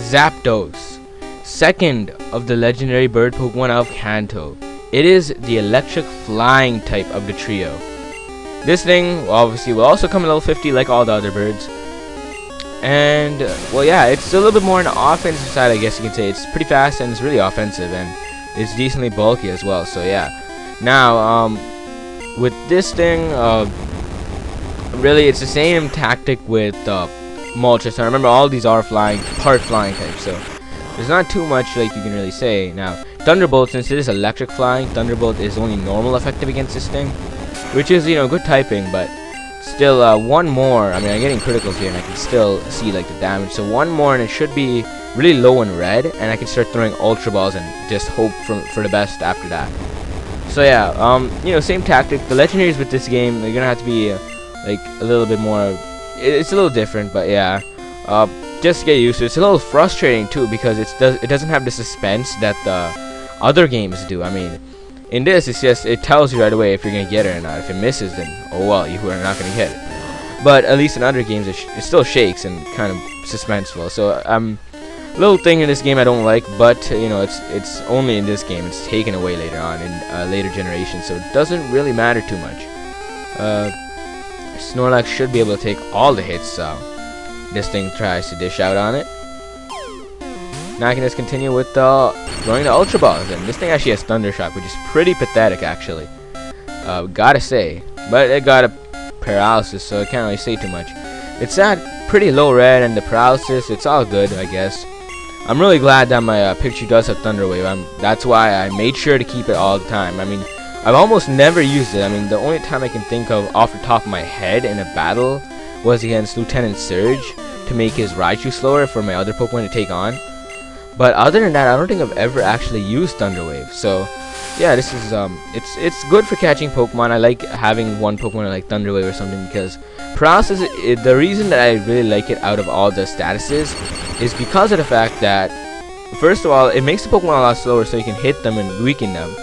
Zapdos, second of the legendary bird Pokemon of Kanto. It is the electric flying type of the trio. This thing obviously will also come in level 50 like all the other birds. And well, yeah, it's a little bit more on the offensive side, I guess you can say. It's pretty fast and it's really offensive, and it's decently bulky as well. So yeah, now with this thing, really it's the same tactic with Moltres. I remember all these are part flying types, so there's not too much like you can really say. Now Thunderbolt, since it is electric flying, Thunderbolt is only normal effective against this thing, which is, you know, good typing, but still one more. I mean, I'm getting criticals here and I can still see like the damage, so one more and it should be really low in red, and I can start throwing Ultra Balls and just hope for the best after that. So yeah, you know, same tactic. The legendaries with this game, they're gonna have to be like a little bit more, it's a little different, but yeah, just get used to it. It's a little frustrating too, because it doesn't have the suspense that the other games do. I mean, in this, it's just, it tells you right away if you're gonna get it or not. If it misses, then oh well, you are not gonna get it. But at least in other games, it still shakes and kind of suspenseful. So little thing in this game I don't like, but you know, it's only in this game. It's taken away later on in later generations, so it doesn't really matter too much. Snorlax should be able to take all the hits, so this thing tries to dish out on it. Now I can just continue with throwing the Ultra Balls, and this thing actually has Thunder Shock, which is pretty pathetic actually, gotta say. But it got a paralysis, so I can't really say too much. It's at pretty low red, and the paralysis, it's all good, I guess. I'm really glad that my Pikachu does have Thunder Wave. That's why I made sure to keep it all the time. I mean, I've almost never used it. I mean, the only time I can think of off the top of my head in a battle was against Lieutenant Surge to make his Raichu slower for my other Pokemon to take on. But other than that, I don't think I've ever actually used Thunder Wave. So yeah, this is it's good for catching Pokemon. I like having one Pokemon like Thunder Wave or something, because paralysis, the reason that I really like it out of all the statuses is because of the fact that, first of all, it makes the Pokemon a lot slower, so you can hit them and weaken them.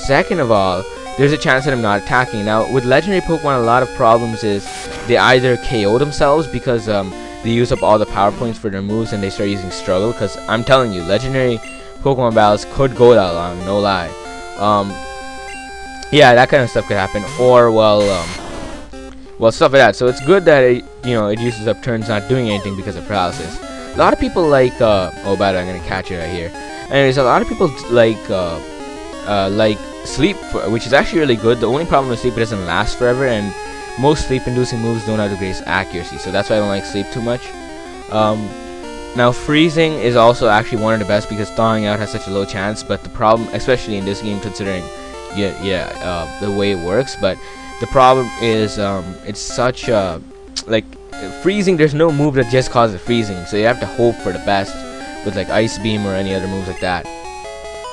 Second of all, there's a chance that I'm not attacking. Now with legendary Pokemon, a lot of problems is they either KO themselves because they use up all the power points for their moves and they start using struggle, because I'm telling you, legendary Pokemon battles could go that long, no lie. Yeah, that kind of stuff could happen, or well, stuff like that. So it's good that it uses up turns not doing anything because of paralysis. A lot of people like oh bad, I'm gonna catch it right here. Anyways, a lot of people like sleep, which is actually really good. The only problem with sleep, it doesn't last forever, and most sleep-inducing moves don't have the greatest accuracy, so that's why I don't like sleep too much. Now freezing is also actually one of the best, because thawing out has such a low chance, but the problem, especially in this game, considering the way it works, but the problem is it's such a like freezing, there's no move that just causes freezing, so you have to hope for the best with like Ice Beam or any other moves like that.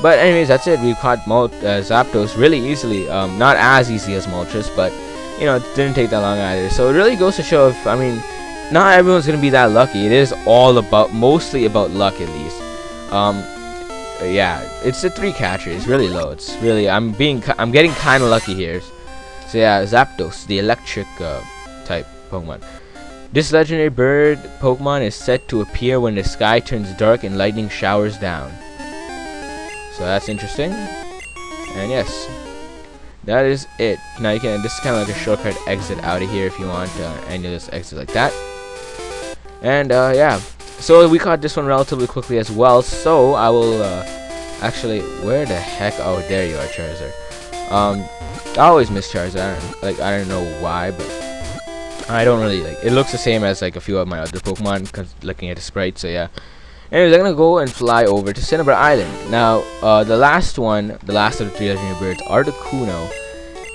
But anyways, that's it. We caught Zapdos really easily, not as easy as Moltres, but you know, it didn't take that long either. So it really goes to show, if I mean, not everyone's gonna be that lucky. It is all about, mostly about luck at least. Yeah, it's a 3 catcher. It's really low. It's really, I'm getting kind of lucky here. So yeah, Zapdos, the electric type Pokemon. This legendary bird Pokemon is set to appear when the sky turns dark and lightning showers down. So that's interesting. And yes, that is it. Now you can, this is kind of like a shortcut exit out of here if you want, and you just exit like that. And yeah, so we caught this one relatively quickly as well. So I will actually, where the heck? Oh, there you are, Charizard. I always miss Charizard. I don't know why, but I don't really like. It looks the same as like a few of my other Pokemon, cause looking at the sprite. So yeah. Anyways, I'm gonna go and fly over to Cinnabar Island. Now, the last of the 3 legendary birds, Articuno,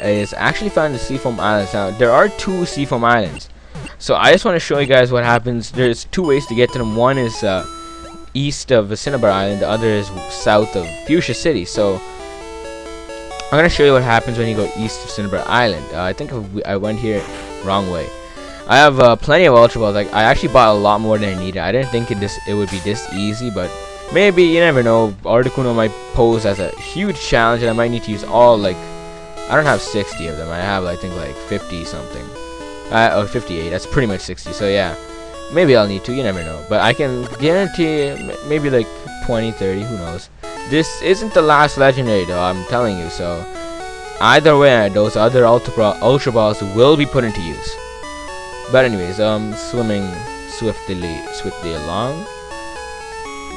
is actually found in the Seafoam Islands. Now, there are 2 Seafoam Islands, so I just want to show you guys what happens. There's 2 ways to get to them. One is east of Cinnabar Island, the other is south of Fuchsia City. So I'm gonna show you what happens when you go east of Cinnabar Island. I think I went here wrong way. I have plenty of Ultra Balls. Like, I actually bought a lot more than I needed. I didn't think it would be this easy, but maybe, you never know. Articuno might pose as a huge challenge, and I might need to use all, like, I don't have 60 of them. I have, I think, like 50 something, or 58. That's pretty much 60. So yeah, Maybe I'll need to, you never know. But I can guarantee maybe like 20, 30, who knows. This isn't the last legendary though, I'm telling you. So either way, those other Ultra Balls will be put into use. But anyways, swimming swiftly along.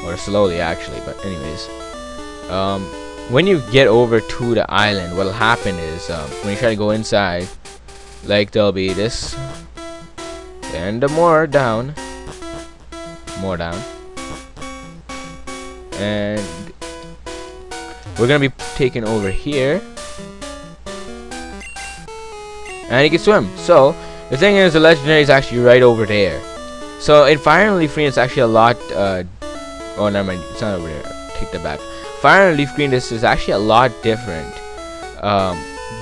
Or slowly actually, but anyways. When you get over to the island, what'll happen is when you try to go inside, like there'll be this and more down, and we're gonna be taken over here, and you can swim. So the thing is, the legendary is actually right over there. So in Fire and Leaf Green, it's actually a lot. Oh, never mind, it's not over there. Take that back. Fire and Leaf Green, this is actually a lot different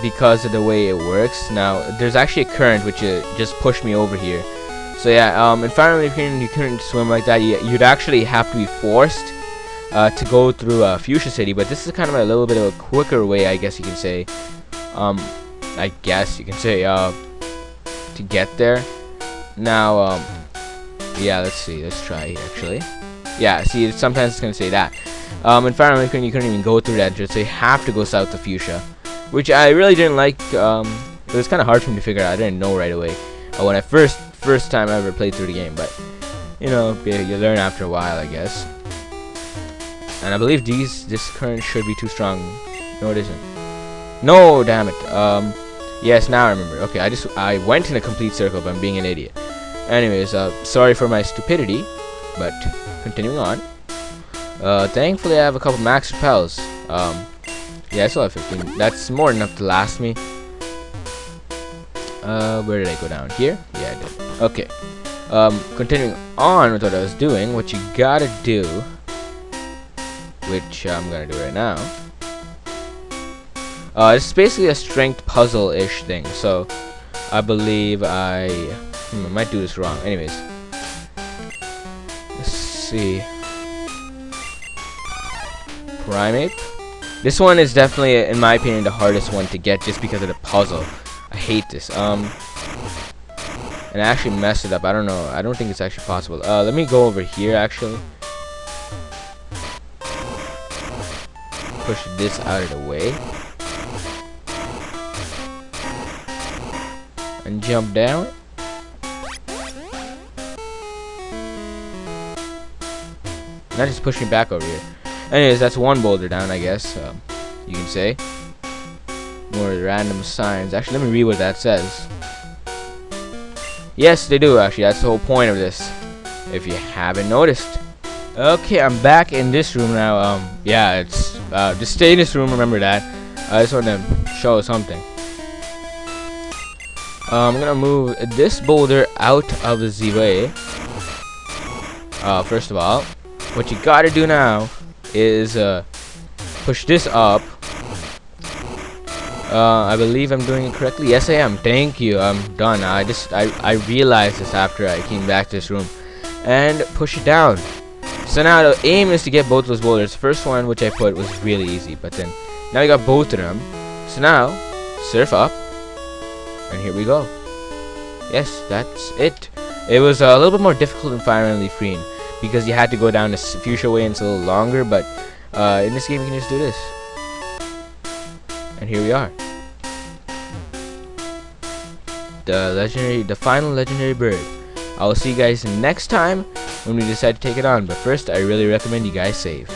because of the way it works. Now, there's actually a current which just pushed me over here. So yeah, in Fire and Leaf Green, you couldn't swim like that. You'd actually have to be forced to go through Fuchsia City, but this is kind of a little bit of a quicker way, I guess you can say. To get there. Now, yeah, let's see. Let's try actually. Yeah, see, sometimes it's gonna say that. In Fire and Leaf Green, you couldn't even go through that, so you have to go south to Fuchsia, which I really didn't like. It was kind of hard for me to figure out. I didn't know right away when I first time I ever played through the game, but you know, you learn after a while, I guess. And I believe this current should be too strong. No, it isn't. No, damn it. Yes, now I remember. Okay, I went in a complete circle, but I'm being an idiot. Anyways, sorry for my stupidity, but continuing on. Thankfully I have a couple max repels. Yeah, I still have 15. That's more than enough to last me. Where did I go down? Here? Yeah, I did. Okay. Continuing on with what I was doing, what you gotta do, which I'm gonna do right now. It's basically a strength puzzle-ish thing. So I believe I might do this wrong. Anyways, let's see. Primate. This one is definitely, in my opinion, the hardest one to get just because of the puzzle. I hate this. And I actually messed it up. I don't know. I don't think it's actually possible. Let me go over here actually. Push this out of the way. And jump down. That just pushed me back over here. Anyways, that's one boulder down, I guess. You can say. More random signs. Actually, let me read what that says. Yes, they do, actually. That's the whole point of this, if you haven't noticed. Okay, I'm back in this room now. Yeah, it's just stay in this room, remember that. I just want to show something. I'm gonna move this boulder out of the way. First of all, what you gotta do now is push this up. I believe I'm doing it correctly. Yes, I am. Thank you. I'm done. I realized this after I came back to this room. And push it down. So now the aim is to get both those boulders. The first one, which I put, was really easy, but then now you got both of them. So now surf up, and here we go. Yes, that's it. It was a little bit more difficult in Fire and Leaf Green because you had to go down the Fuchsia way and it's a little longer, but in this game you can just do this. And here we are. The final legendary bird. I will see you guys next time when we decide to take it on, but first I really recommend you guys save.